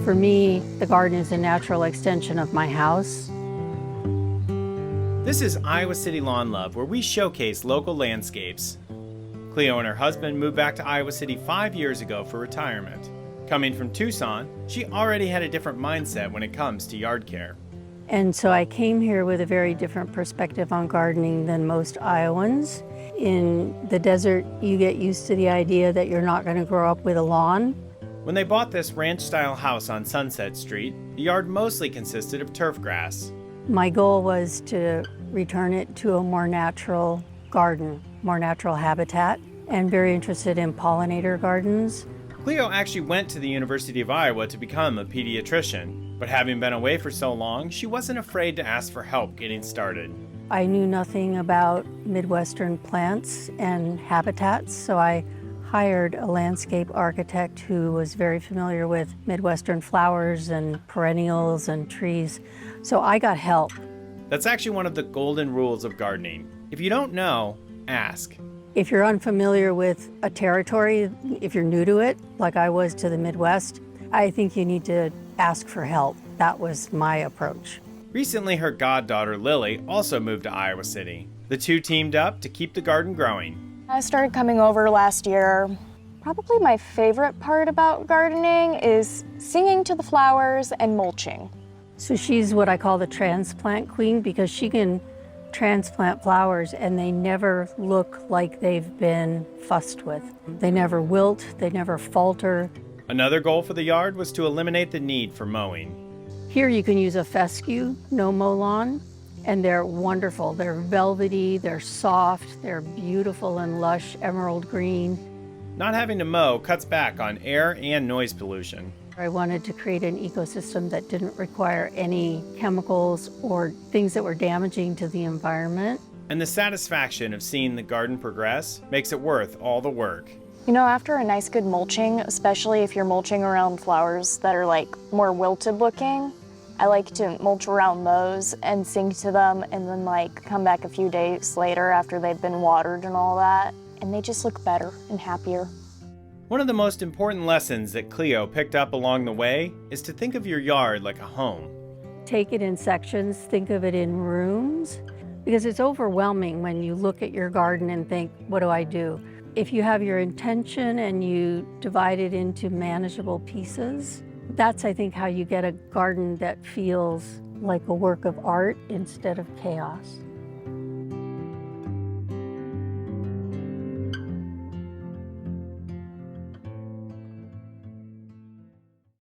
For me, the garden is a natural extension of my house. This is Iowa City Lawn Love, where we showcase local landscapes. Cleo and her husband moved back to Iowa City 5 years ago for retirement. Coming from Tucson, she already had a different mindset when it comes to yard care. And so I came here with a very different perspective on gardening than most Iowans. In the desert, you get used to the idea that you're not going to grow up with a lawn. When they bought this ranch-style house on Sunset Street, the yard mostly consisted of turf grass. My goal was to return it to a more natural garden, more natural habitat, and very interested in pollinator gardens. Cleo actually went to the University of Iowa to become a pediatrician, but having been away for so long, she wasn't afraid to ask for help getting started. I knew nothing about Midwestern plants and habitats, so I hired a landscape architect who was very familiar with Midwestern flowers and perennials and trees, so I got help. That's actually one of the golden rules of gardening. If you don't know, ask. If you're unfamiliar with a territory, if you're new to it, like I was to the Midwest, I think you need to ask for help. That was my approach. Recently, her goddaughter, Lilli, also moved to Iowa City. The two teamed up to keep the garden growing. I started coming over last year. Probably my favorite part about gardening is singing to the flowers and mulching. So she's what I call the transplant queen because she can transplant flowers and they never look like they've been fussed with. They never wilt, they never falter. Another goal for the yard was to eliminate the need for mowing. Here you can use a fescue, no-mow lawn, and they're wonderful. They're velvety, they're soft, they're beautiful and lush emerald green. Not having to mow cuts back on air and noise pollution. I wanted to create an ecosystem that didn't require any chemicals or things that were damaging to the environment. And the satisfaction of seeing the garden progress makes it worth all the work. You know, after a nice good mulching, especially if you're mulching around flowers that are like more wilted looking, I like to mulch around those and sing to them and then like come back a few days later after they've been watered and all that, and they just look better and happier. One of the most important lessons that Cleo picked up along the way is to think of your yard like a home. Take it in sections, think of it in rooms, because it's overwhelming when you look at your garden and think, what do I do? If you have your intention and you divide it into manageable pieces, that's, I think, how you get a garden that feels like a work of art instead of chaos.